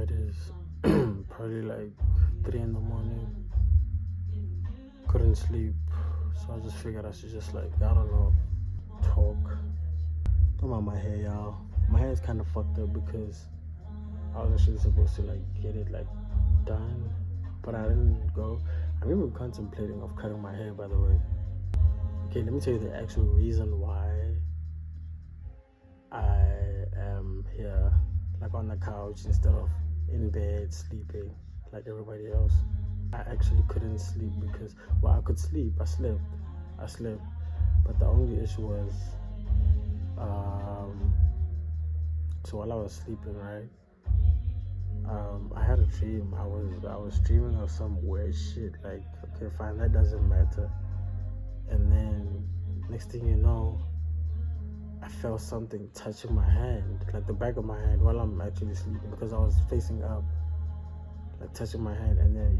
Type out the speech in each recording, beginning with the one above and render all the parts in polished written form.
It is probably like 3 in the morning. Couldn't sleep, so I just figured I should just like, I don't know, talk. Talking about my hair, y'all. My hair is kind of fucked up because I was actually supposed to like get it like done, but I didn't go. I'm even contemplating of cutting my hair, by the way. Okay, let me tell you the actual reason why I am here, like on the couch instead of in bed sleeping like everybody else. I actually couldn't sleep because, well, I could sleep. I slept, but the only issue was, so while I was sleeping, right, I had a dream. I was dreaming of some weird shit. Like, okay, fine, that doesn't matter. And then next thing you know, I felt something touching my hand, like the back of my hand, while I'm actually sleeping because I was facing up, like touching my hand. And then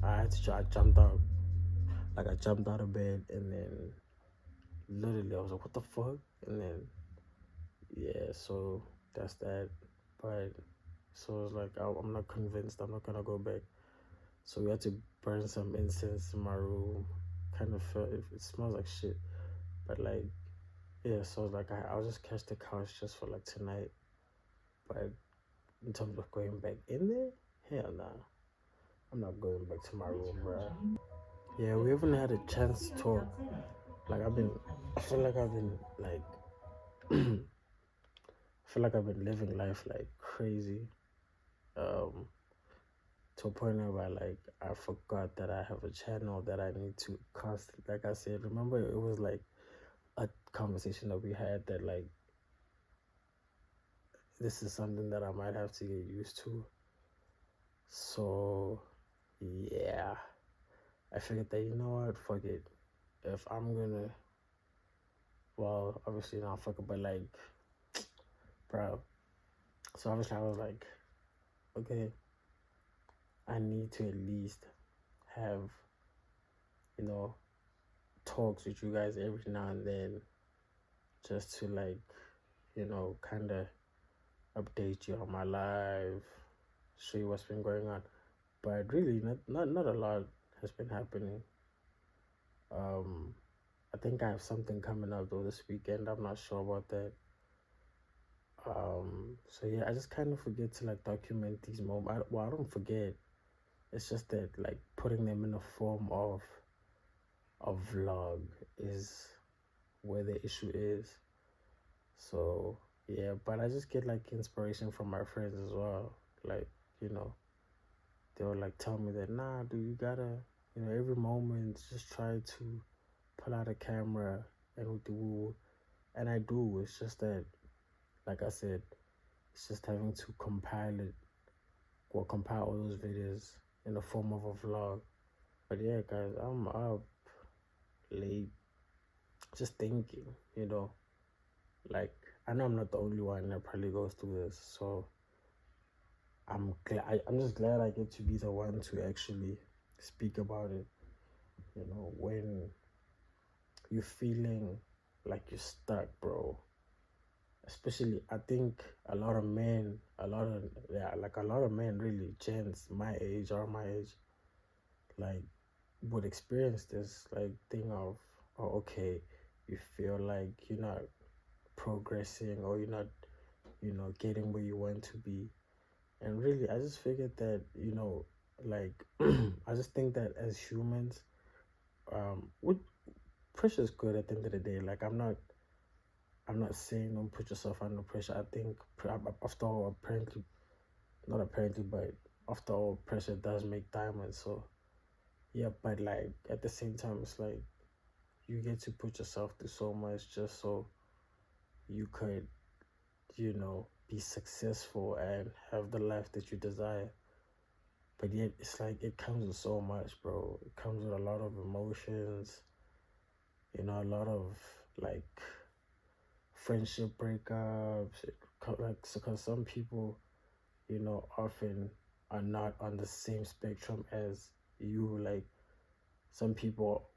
I jumped out, like I jumped out of bed, and then literally I was like, what the fuck? And then yeah, so that's that. But so it's like I'm not convinced. I'm not gonna go back. So we had to burn some incense in my room. Kind of felt it smells like shit, but like yeah. So it's like I'll just catch the couch just for like tonight. But in terms of going back in there, hell nah. I'm not going back to my room, bro. Yeah, we haven't had a chance to talk. Like I feel like I've been like, I feel like I've been living life like crazy. Um, to a point where like I forgot that I have a channel that I need to constantly. Like I said, remember it was like a conversation that we had that like this is something that I might have to get used to. So yeah, I figured that, you know what, fuck it. If I'm gonna, well, obviously not fuck it, but like, bro. So obviously I was like, okay, I need to at least have, you know, talks with you guys every now and then, just to like, you know, kind of update you on my life, show you what's been going on. But really, not a lot has been happening. I think I have something coming up though this weekend. I'm not sure about that. So yeah, I just kind of forget to like document these moments. Well, I don't forget. It's just that like putting them in a form of a vlog is where the issue is. So yeah, but I just get like inspiration from my friends as well. Like, you know, they will like tell me that, nah, dude, you gotta, you know, every moment just try to pull out a camera and do. And I do. It's just that, like I said, it's just having to compile it or compile all those videos in the form of a vlog. But yeah, guys, I'm up late just thinking, you know, like I know I'm not the only one that probably goes through this. So I'm just glad I get to be the one to actually speak about it. You know, when you're feeling like you're stuck, bro. Especially, I think a lot of men, like a lot of men, really, gents my age or my age, like would experience this like thing of, oh, okay, you feel like you're not progressing or you're not, you know, getting where you want to be. And really, I just figured that, you know, like, I just think that as humans, with pressure is good at the end of the day. Like, I'm not saying don't put yourself under pressure. I think after all, apparently, not apparently, but after all, pressure does make diamonds. So yeah, but like at the same time, it's like you get to put yourself through so much just so you could, you know, be successful and have the life that you desire. But yet it's like it comes with so much, bro. It comes with a lot of emotions, you know, a lot of like friendship breakups. Like, because some people, you know, often are not on the same spectrum as you. Like, some people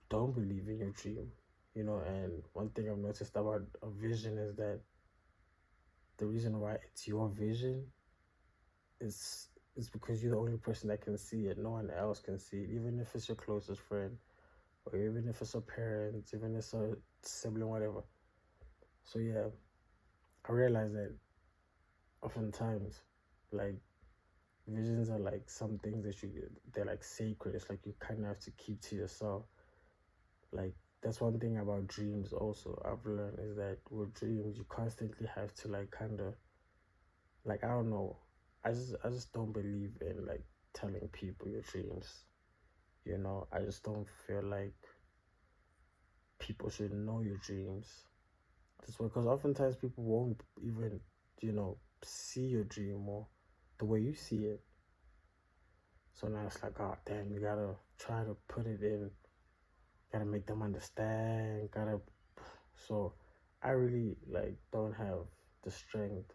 don't believe in your dream, you know. And one thing I've noticed about a vision is that the reason why it's your vision it's because you're the only person that can see it. No one else can see it, even if it's your closest friend, or even if it's a parent, even if it's a sibling, whatever. So yeah, I realize that oftentimes, like, visions are like some things that they're like sacred. It's like you kind of have to keep to yourself. Like, that's one thing about dreams also I've learned, is that with dreams you constantly have to like kind of, like, I don't know, I just don't believe in like telling people your dreams. I just don't feel like people should know your dreams. That's why, because oftentimes people won't even, see your dream or the way you see it. So now it's like, oh damn, you gotta try to put it in, gotta make them understand, gotta. So I really like don't have the strength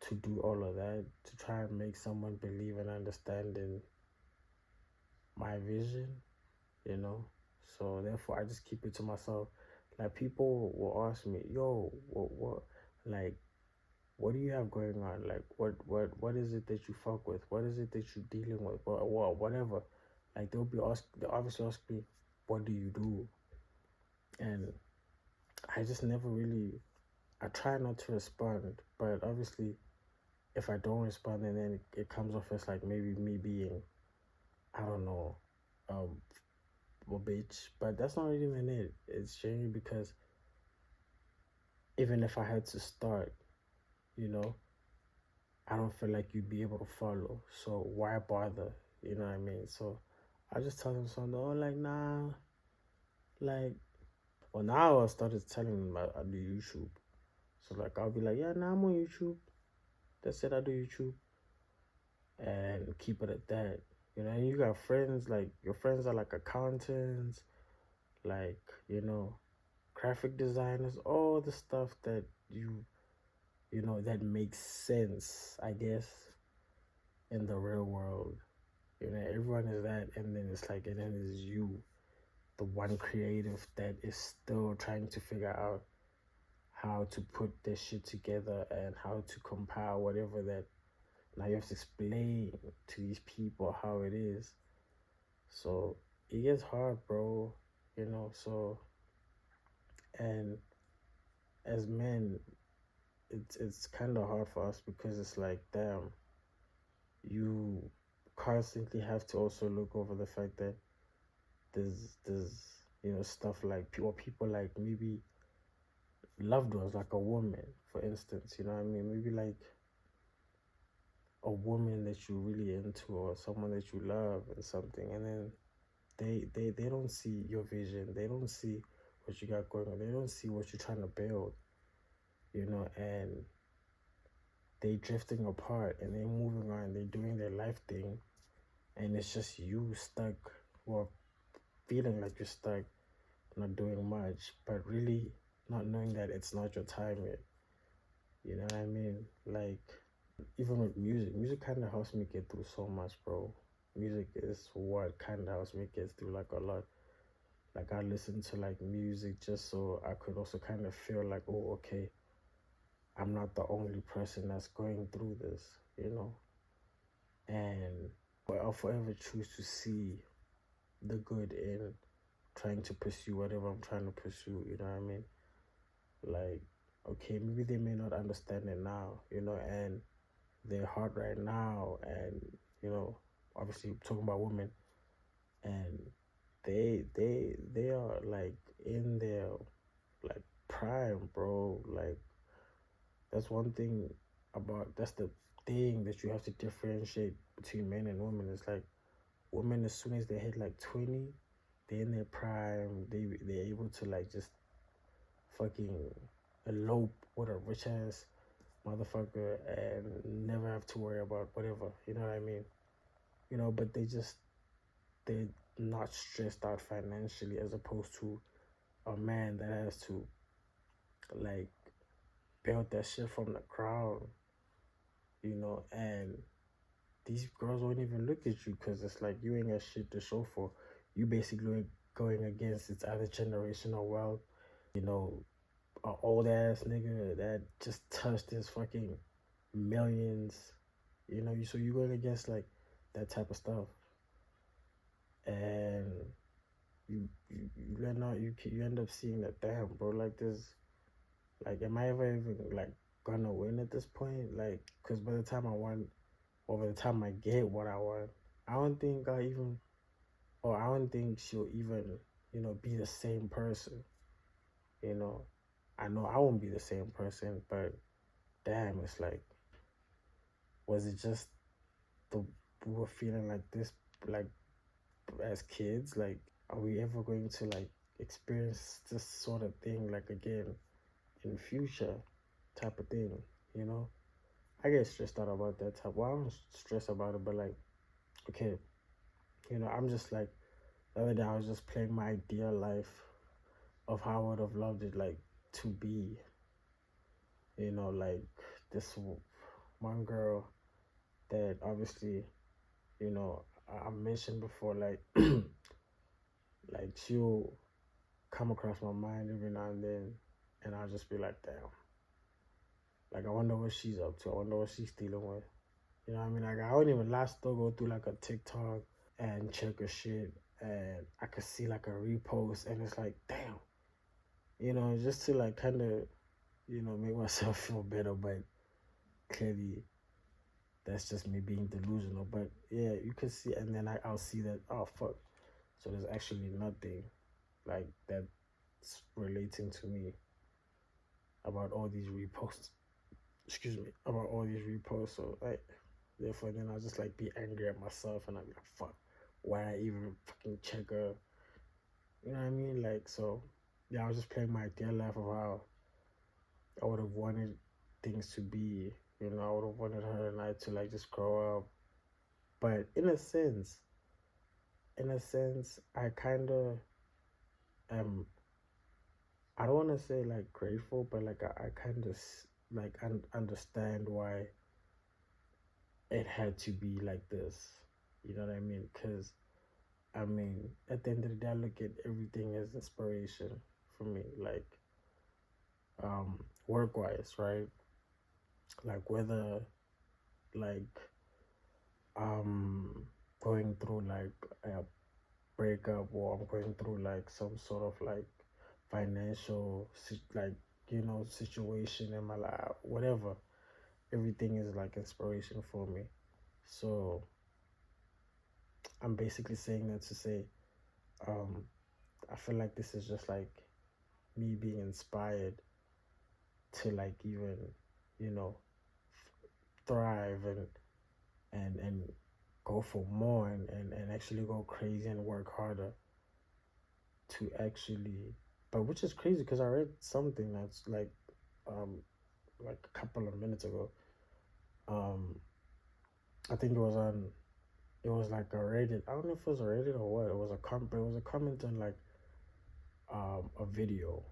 to do all of that, to try and make someone believe and understand in my vision, you know. So therefore, I just keep it to myself. Like, people will ask me, "Yo, what, like, what do you have going on? Like, what is it that you fuck with? What is it that you're dealing with? Whatever." Like, they obviously ask me, "What do you do?" And I just never really. I try not to respond, but obviously, if I don't respond, and then it comes off as like maybe me being, I don't know, um, a bitch. But that's not even it. It's genuinely because even if I had to start, you know, I don't feel like you'd be able to follow. So why bother? You know what I mean? So I just tell them something. Oh, like, nah, like, well, now I started telling them I do YouTube. So like, I'll be like, yeah, nah, I'm on YouTube. That's it. I do YouTube, and keep it at that. And you got friends, like, your friends are like accountants, like, graphic designers, all the stuff that that makes sense, I guess, in the real world. Everyone is that, and then it's like, and then it's you, the one creative that is still trying to figure out how to put this shit together and how to compile whatever that. Now you have to explain to these people how it is. So it gets hard, bro. So, and as men, it's kind of hard for us because it's like, damn, you constantly have to also look over the fact that there's stuff like people like maybe loved ones, like a woman, for instance. You know what I mean? Maybe like a woman that you're really into, or someone that you love and something, and then they don't see your vision, they don't see what you got going on, they don't see what you're trying to build, and they drifting apart and they moving on, they're doing their life thing, and it's just you stuck, or feeling like you're stuck, not doing much, but really not knowing that it's not your time yet. You know what I mean? Like, even with music kind of helps me get through so much, bro. Music is what kind of helps me get through like a lot. Like, I listen to like music just so I could also kind of feel like, oh, okay, I'm not the only person that's going through this. And I'll forever choose to see the good in trying to pursue whatever I'm trying to pursue. You know what I mean? Like, okay, maybe they may not understand it now, and they're hard right now, and obviously talking about women, and they are like in their like prime, bro. Like, that's the thing that you have to differentiate between men and women. It's like, women, as soon as they hit like 20, they're in their prime. They're able to like just fucking elope with a rich ass motherfucker and never have to worry about whatever. You know what I mean? But they're not stressed out financially, as opposed to a man that has to like build that shit from the ground. And these girls won't even look at you because it's like you ain't got shit to show for. You basically going against its other generational wealth. An old ass nigga that just touched his fucking millions. So you're going against like that type of stuff, and you end up you end up seeing that, damn, bro, like this, like, am I ever even like gonna win at this point? Like, because by the time I want, or by the time I get what I want, I don't think I even, or I don't think she'll even, be the same person. You know, I know I won't be the same person, but damn, it's like, was it just the we were feeling like this, like as kids? Like, are we ever going to like experience this sort of thing like again in future, type of thing? You know, I get stressed out about that type. Well, I don't stress about it, but like, okay, I'm just like, the other day I was just playing my ideal life of how I would have loved it like to be. Like this one girl that obviously, I mentioned before, like like she'll come across my mind every now and then, and I'll just be like, damn, like I wonder what she's up to. I wonder what she's dealing with. You know what I mean? Like I don't even last still go through like a TikTok and check her shit, and I could see like a repost, and it's like, damn, just to like kind of, make myself feel better, but clearly that's just me being delusional. But yeah, you could see, and then I'll see that, oh fuck, so there's actually nothing like that's relating to me about all these reposts. Excuse me, about all these reposts. So like, therefore, then I'll just like be angry at myself, and I'll be like, fuck, why I even fucking check her? You know what I mean? Like, so yeah, I was just playing my ideal life of how I would have wanted things to be. I would have wanted her and I to like just grow up. But in a sense, I kind of am. I don't want to say like grateful, but like I kind of like understand why it had to be like this. You know what I mean? Because I mean, at the end of the day, I look at everything as inspiration for me. Like, work wise, right? Like whether like going through like a breakup, or I'm going through like some sort of like financial like situation in my life, whatever, everything is like inspiration for me. So I'm basically saying that to say, um I feel like this is just like me being inspired to like even you know thrive and go for more, and actually go crazy and work harder to actually, but which is crazy because I read something that's um like a couple of minutes ago. um I think it was like a Reddit. I don't know if it was a Reddit or what. It was a comment on like a video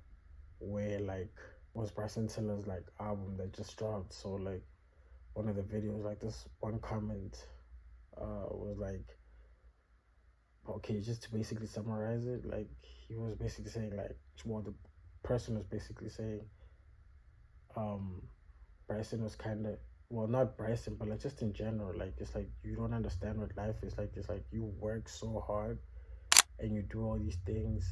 where like was Bryson Tiller's like album that just dropped. So like one of the videos, like this one comment was like, okay, just to basically summarize it, like he was basically saying like, well, the person was basically saying, um Bryson was kind of, well, not Bryson, but like just in general, like it's like you don't understand what life is like. It's like you work so hard and you do all these things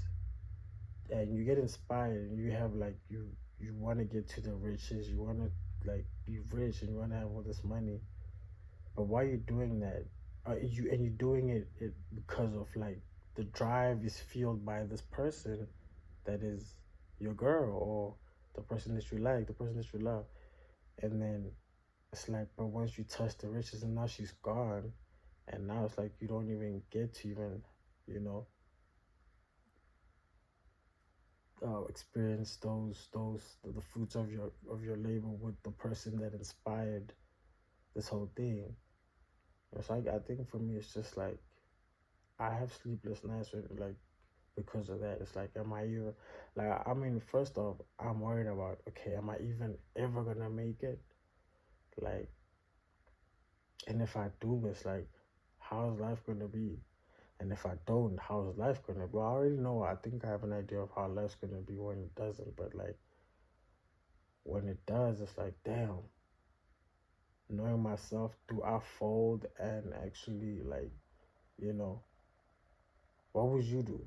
and you get inspired, and you have like you want to get to the riches, you want to like be rich, and you want to have all this money. But why are you doing that? You're doing it because of like the drive is fueled by this person that is your girl, or the person that you like, the person that you love. And then it's like, but once you touch the riches, and now she's gone, and now it's like you don't even get to even, you know, experience the fruits of your labor with the person that inspired this whole thing. So I think for me, it's just like I have sleepless nights with like because of that. It's like, am I even like? I mean, first off, I'm worried about, okay, am I even ever gonna make it? Like, and if I do, it's like, how's life gonna be? And if I don't, how's life gonna be? Well, I already know. I think I have an idea of how life's gonna be when it doesn't. But like when it does, it's like, damn. knowing myself, do I fold and actually, like, you know, what would you do?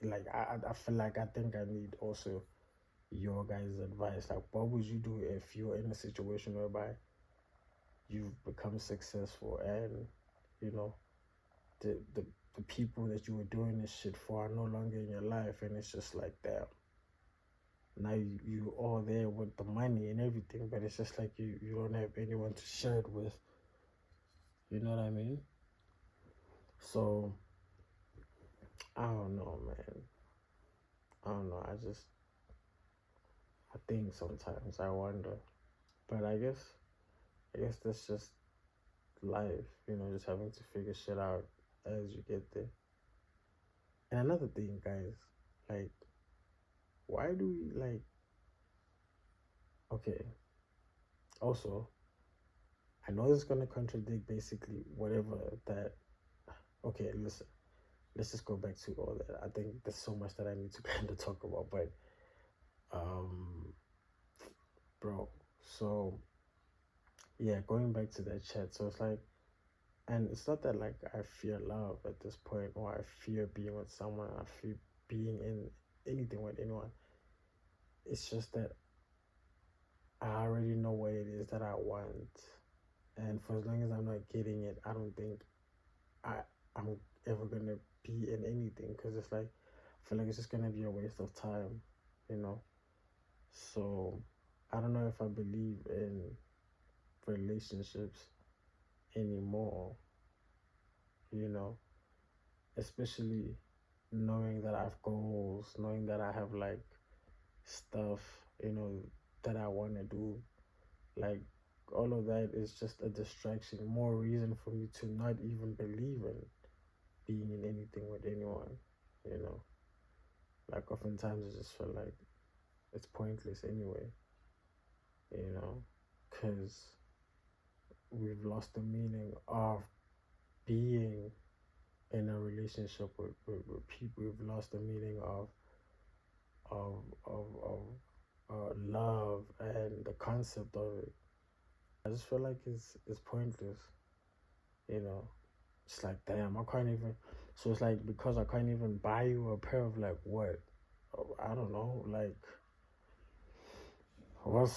Like, I feel like I think I need also your guys' advice. Like, what would you do if you're in a situation whereby you've become successful and, you know, the people that you were doing this shit for are no longer in your life, and it's just like, damn, now you all there with the money and everything, but it's just like you don't have anyone to share it with. You know what I mean? So I don't know, man. I don't know. I think sometimes I wonder, but I guess that's just life. You know, just having to figure shit out as you get there. And another thing, guys, like, why do we like? Okay. Also, I know this is gonna contradict basically whatever that. Okay, listen. Let's just go back to all that. I think there's so much that I need to kind of talk about, but um, bro. So yeah, going back to that chat. So it's like, and it's not that like I fear love at this point, or I fear being with someone. I fear being in anything with anyone. It's just that I already know what it is that I want, and for as long as I'm not getting it, I don't think I I'm ever gonna be in anything, because it's like I feel like it's just gonna be a waste of time, you know. So I don't know if I believe in relationships anymore, you know, especially knowing that I have goals, knowing that I have like stuff, you know, that I want to do. Like, all of that is just a distraction, more reason for me to not even believe in being in anything with anyone, you know. Like, oftentimes I just feel like it's pointless anyway, you know, because we've lost the meaning of being in a relationship with people. We've lost the meaning of love and the concept of it. I just feel like it's pointless, you know. It's like, damn, I can't even. So it's like, because I can't even buy you a pair of like what? Oh, I don't know, like, what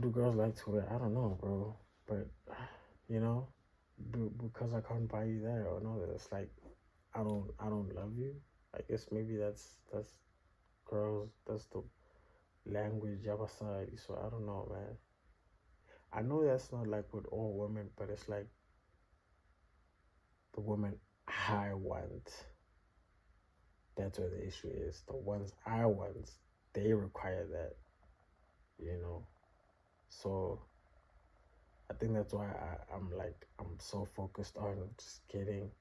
do girls like to wear? I don't know, bro. But you know, because I can't buy you that or no, it's like I don't love you. I guess maybe that's girls. That's the language of society. So I don't know, man. I know that's not like with all women, but it's like the women I want. That's where the issue is. The ones I want, they require that, you know. So I think that's why I'm so focused on just getting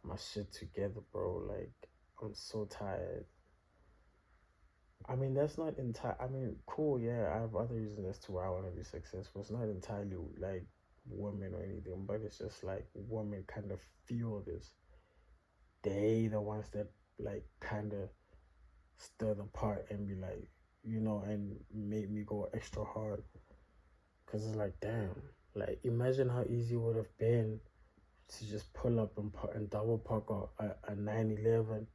my shit together, bro. Like, I'm so tired. I mean, that's not entire. I mean, cool, yeah. I have other reasons as to why I want to be successful. It's not entirely like women or anything, but it's just like women kind of feel this. They the ones that like kind of stir the pot and be like, you know, and make me go extra hard. Cause it's like, damn, like, imagine how easy it would have been to just pull up and double park a 911,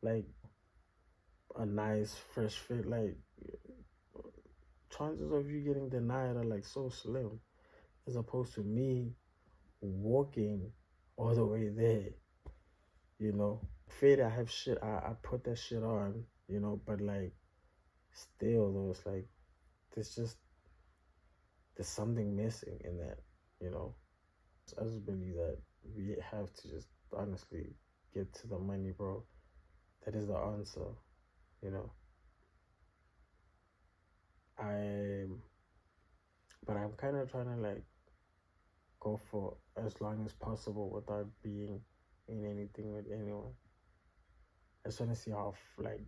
like a nice fresh fit. Like, chances of you getting denied are like so slim, as opposed to me walking all the way there, you know. Fade, I have shit, I put that shit on, you know, but like, still though, it's like, there's just, there's something missing in that, you know. I just believe that we have to just honestly get to the money, bro. That is the answer, you know. I But I'm kind of trying to like go for as long as possible without being in anything with anyone. I just want to see like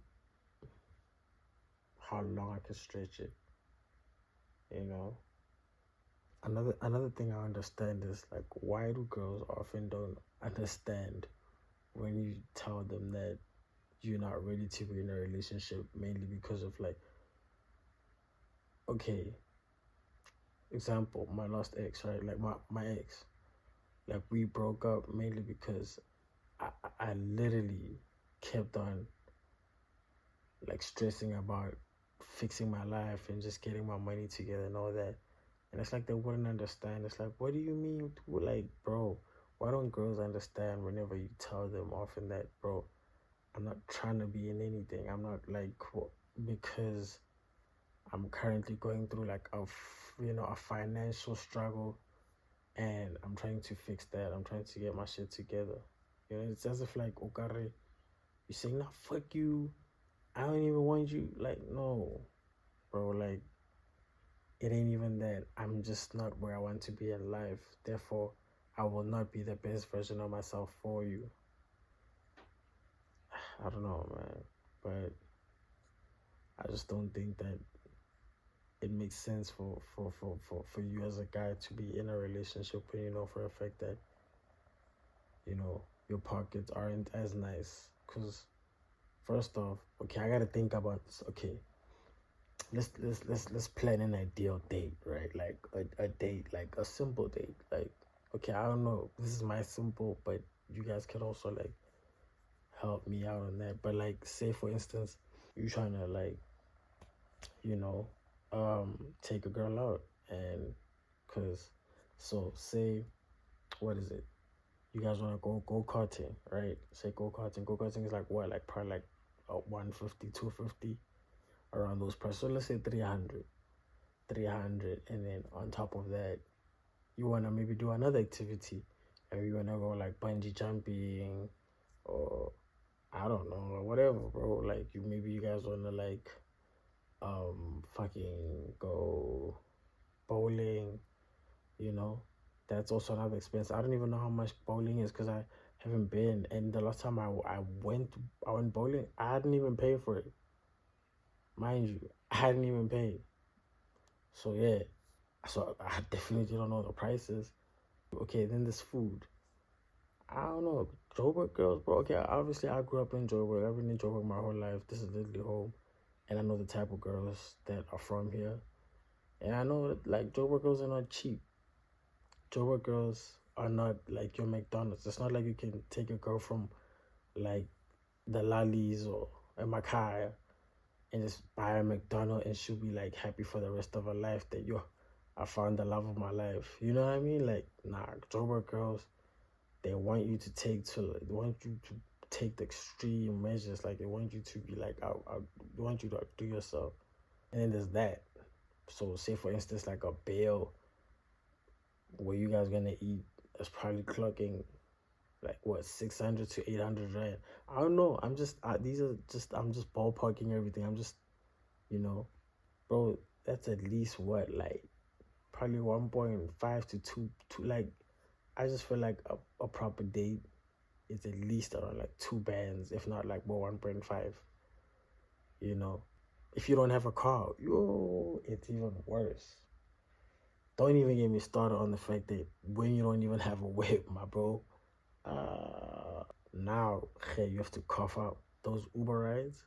how long I can stretch it, you know. Another thing I understand is like, why do girls often don't understand when you tell them that you're not ready to be in a relationship, mainly because of like, okay, example, my last ex, right? Like my ex, like we broke up mainly because I literally kept on like stressing about fixing my life and just getting my money together and all that. And it's like they wouldn't understand. It's like, what do you mean? Like, bro, why don't girls understand whenever you tell them often that, bro, I'm not trying to be in anything. I'm not like, because I'm currently going through like a financial struggle, and I'm trying to fix that. I'm trying to get my shit together. You know, it's as if like, Okare, you saying, nah, fuck you. I don't even want you. Like, no, bro, like, it ain't even that. I'm just not where I want to be in life. Therefore, I will not be the best version of myself for you. I don't know, man. But I just don't think that it makes sense for you as a guy to be in a relationship when you know for a fact that, your pockets aren't as nice. Because first off, okay, I gotta think about this. Okay, let's plan an ideal date, right? Like a date, like a simple date. Like, okay, I don't know, this is my simple, but you guys could also like help me out on that. But like, say for instance, you trying to like, you know, take a girl out, and cause, so say, what is it? You guys want to go karting, right? Say go karting. Go karting is like what? Like probably like 150, 250 around those prices. So let's say 300, and then on top of that, you want to maybe do another activity. Maybe you want to go like bungee jumping, or I don't know, or whatever, bro. Like, maybe you guys want to like fucking go bowling, you know. That's also another expense. I don't even know how much bowling is because I haven't been. And the last time I went bowling, I hadn't even paid for it. Mind you, I hadn't even paid. So yeah, so I definitely don't know the prices. Okay, then there's food. I don't know. Joburg girls, bro. Okay, obviously I grew up in Joburg. I've been in Joburg my whole life. This is literally home. And I know the type of girls that are from here. And I know that, like, Joburg girls are not cheap. Joburg girls are not like your McDonald's. It's not like you can take a girl from, like, the Lalis or a Makaya and just buy a McDonald's and she'll be, like, happy for the rest of her life that, yo, I found the love of my life. You know what I mean? Like, nah, Joburg girls, they want you to take the extreme measures. Like, they want you to be like, they want you to do yourself. And then there's that. So say for instance, like a bill where you guys gonna eat is probably clocking like what, 600 to 800 rand. I don't know. I'm just I'm just ballparking everything. I'm just, bro, that's at least what, like probably 1.5 to 2. Like, I just feel like a proper date is at least around like 2 bands, if not like more 1.5. If you don't have a car, it's even worse. Don't even get me started on the fact that when you don't even have a whip, my bro, now, hey, you have to cough out those Uber rides.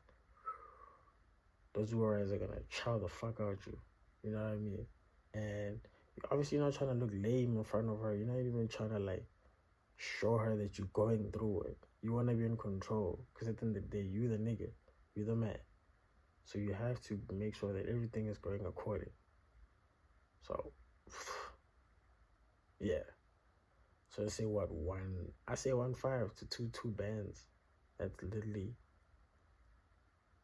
Those Uber rides are gonna chow the fuck out you. You know what I mean? And obviously, you're not trying to look lame in front of her. You're not even trying to like show her that you're going through it. You want to be in control, because at the end of the day, you the nigga, you the man. So you have to make sure that everything is going according. So, yeah. So I say what, I say 1.5 to 2 bands. That's literally,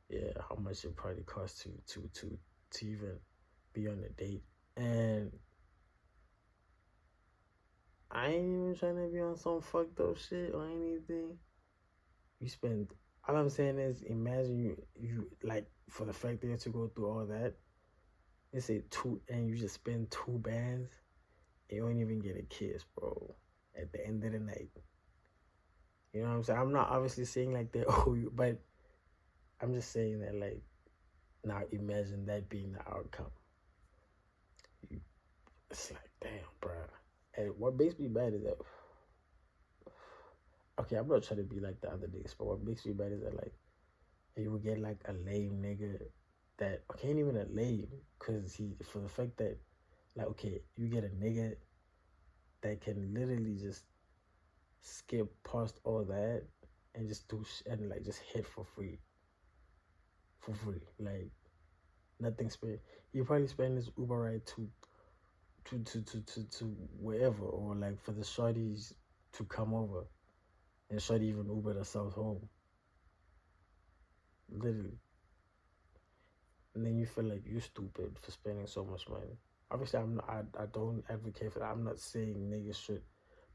yeah, how much it probably costs to even be on a date. And I ain't even trying to be on some fucked up shit or anything. You spend, all I'm saying is, imagine you like, for the fact that you have to go through all that, let's say and you just spend 2 bands, and you don't even get a kiss, bro, at the end of the night. You know what I'm saying? I'm not obviously saying like that, but I'm just saying that, like, now imagine that being the outcome. It's like, damn, bro. And what makes me mad is that, okay, I'm not trying to be like the other niggas, but what makes me mad is that, like, you would get like a lame nigga that, okay, ain't even a lame, because for the fact that Like, okay, you get a nigga that can literally just skip past all that and just and like just hit for free. For free. Like, nothing spent. You probably spend his Uber ride to wherever, or like for the shorties to come over, and shorty even Uber herself home. Literally. And then you feel like you're stupid for spending so much money. Obviously, I don't advocate for that. I'm not saying niggas should,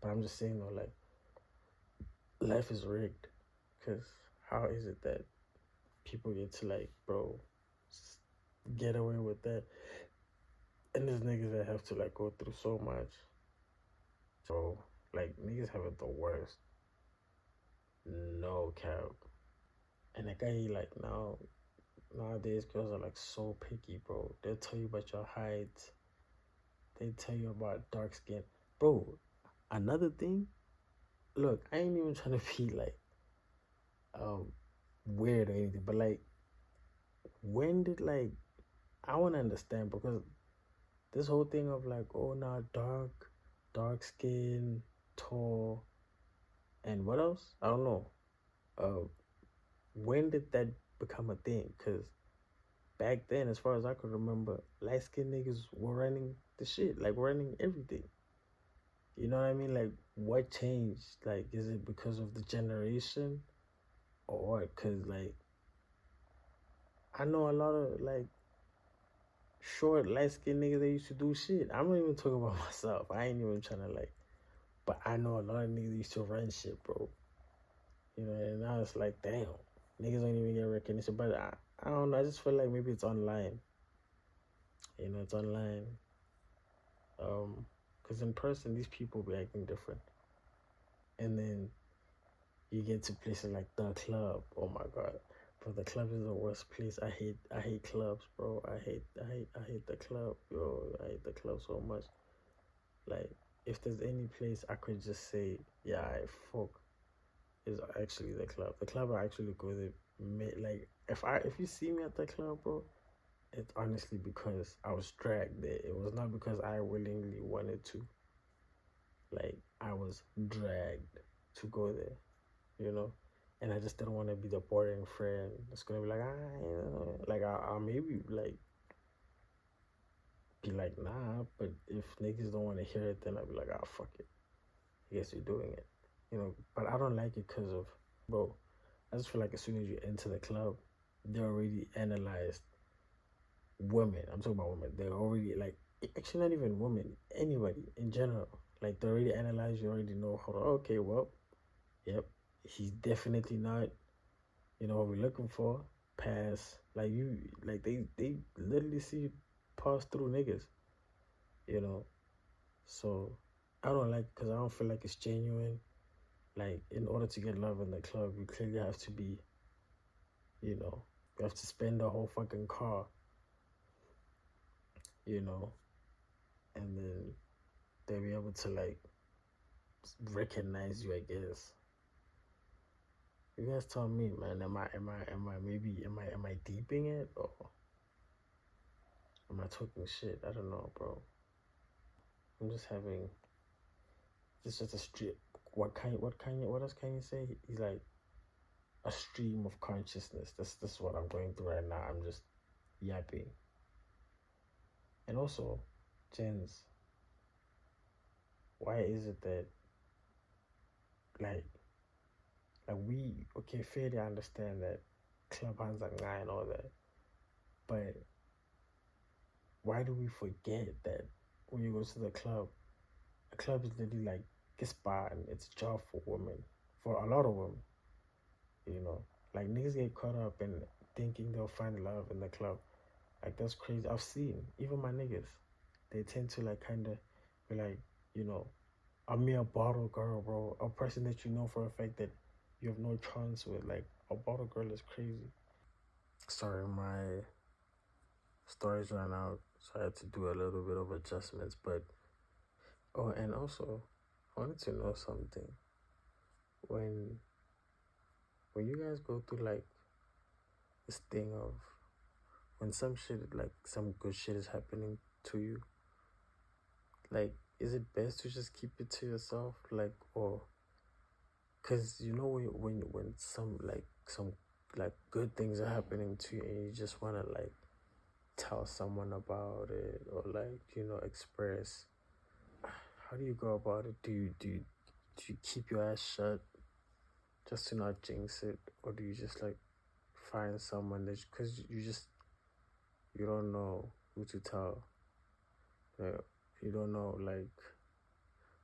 but I'm just saying though, like, life is rigged. Cause how is it that people get to, like, bro, get away with that, and there's niggas that have to like go through so much. So like niggas have it the worst. No cap. And the guy like nowadays girls are like so picky, bro. They'll tell you about your height. They tell you about dark skin. Bro, another thing, look, I ain't even trying to be like um weird or anything, but like when did like I wanna understand, because this whole thing of like, oh nah, dark skin, tall, and what else? I don't know. When did that become a thing? Cause back then, as far as I could remember, light skinned niggas were running the shit, like running everything. You know what I mean? Like, what changed? Like, is it because of the generation, or what? Cause like, I know a lot of like short, light skinned niggas that used to do shit. I'm not even talking about myself. I ain't even trying to like, but I know a lot of niggas used to run shit, bro. You know, and now it's like, damn, niggas don't even get recognition. But I don't know. I just feel like maybe it's online. You know, it's online. Because in person, these people be acting different. And then you get to places like the club. Oh my god, bro, the club is the worst place. I hate clubs, bro. I hate the club, yo. I hate the club so much. Like, if there's any place I could just say, yeah, I fuck, is actually the club. The club I actually go there. Like, if you see me at the club, bro, it's honestly because I was dragged there. It was not because I willingly wanted to. Like, I was dragged to go there, you know? And I just didn't want to be the boring friend that's going to be like, like, I'll maybe, like, be like, nah, but if niggas don't want to hear it, then I'll be like, ah, fuck it. I guess you're doing it, you know? But I don't like it because of, bro, I just feel like as soon as you enter the club, they already analyzed women. I'm talking about women. They're already, like, actually not even women, anybody in general. Like, they already analyze, you already know, hold on, okay, well, yep, he's definitely not, you know, what we're looking for. Pass. Like, they literally see you pass through niggas, you know. So I don't like, because I don't feel like it's genuine. Like, in order to get love in the club, you clearly have to be, you know, you have to spend the whole fucking car, you know, and then they'll be able to like recognize you, I guess. You guys tell me, man. Am I deeping it, or am I talking shit? I don't know, bro. I'm just having. This is just a stream. What else can you say? He's like a stream of consciousness. This is what I'm going through right now. I'm just yapping. And also, Jens, why is it that like we, okay, fairly understand that club hands are guy and all that, but why do we forget that when you go to the club, a club is literally like a spa, and it's a job for women, for a lot of women, you know? Like, niggas get caught up in thinking they'll find love in the club. Like, that's crazy. I've seen, even my niggas, they tend to like kind of be like, you know, I'm me a bottle girl, bro. A person that you know for a fact that you have no chance with. Like, a bottle girl is crazy. Sorry, my storage ran out, so I had to do a little bit of adjustments. But oh, and also, I wanted to know something. When you guys go through like this thing of when some shit, like some good shit is happening to you, like, is it best to just keep it to yourself, like, or because you know when some like good things are happening to you and you just want to like tell someone about it, or like, express, how do you go about it? Do you keep your ass shut just to not jinx it, or do you just like find someone that, because you don't know who to tell, uh, you don't know, like,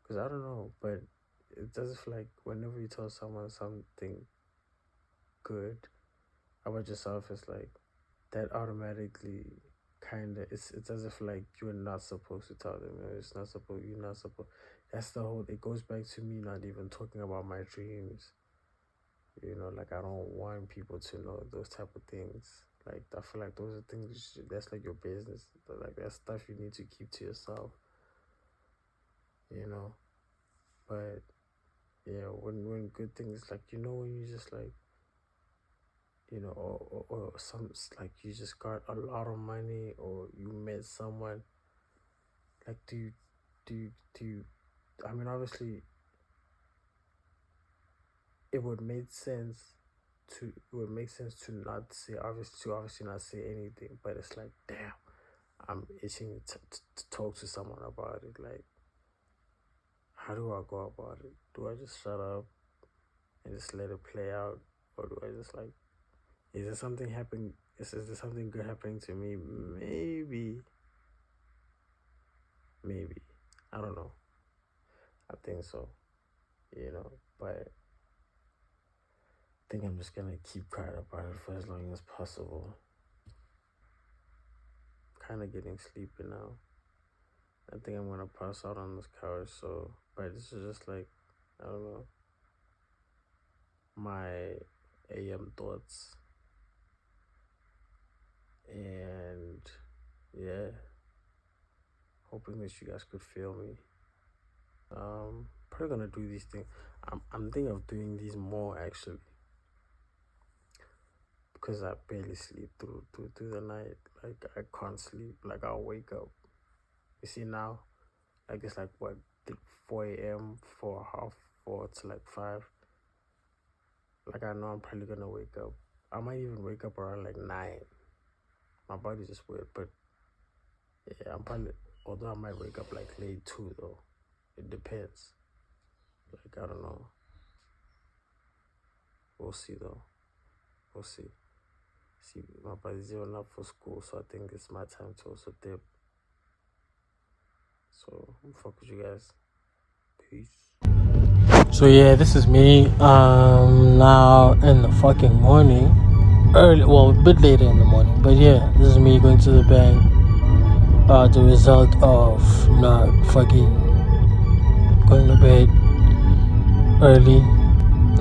because I don't know, but it does feel like whenever you tell someone something good about yourself, it's like that automatically kind of, it's as if like you're not supposed to tell them. It's not supposed, you're not supposed. That's the whole. It goes back to me not even talking about my dreams. Like, I don't want people to know those type of things. Like, I feel like those are things that's like your business. Like, that's stuff you need to keep to yourself. But yeah, when good things, like, when you just like, or some, like, you just got a lot of money, or you met someone, like, do you I mean, obviously it would make sense to not say, obviously not say anything, but it's like, damn, I'm itching to talk to someone about it. Like, how do I go about it? Do I just shut up and just let it play out, or do I just like, is there something happening? Is there something good happening to me? Maybe. I don't know. I think so. But I think I'm just gonna keep quiet about it for as long as possible. Kind of getting sleepy now. I think I'm gonna pass out on this couch. So, but this is just like, I don't know, my AM thoughts, and yeah, hoping that you guys could feel me. Probably gonna do these things. I'm thinking of doing these more, actually, because I barely sleep through the night. Like, I can't sleep. Like, I'll wake up. You see now, like, it's like what, 4 a.m. for half 4 to like 5. Like, I know I'm probably gonna wake up. I might even wake up around like 9. My body's just weird, but yeah, I'm probably, although I might wake up like late too, though. It depends. Like, I don't know. We'll see, though. We'll see. See, my body's even up for school, so I think it's my time to also dip. So, fuck with you guys. Peace. So yeah, this is me. Now in the fucking morning, early, well, a bit later in the morning, but yeah, this is me going to the bank. The result of not fucking going to bed early.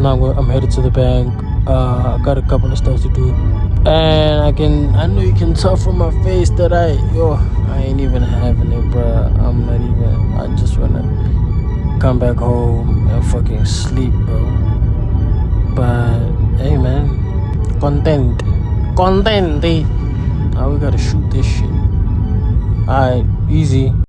Now I'm headed to the bank. I got a couple of stuff to do, and I know you can tell from my face that I ain't even having it, bruh. I'm not even. I just wanna come back home and fucking sleep, bro. But hey, man, content. Now we gotta shoot this shit. Alright, easy.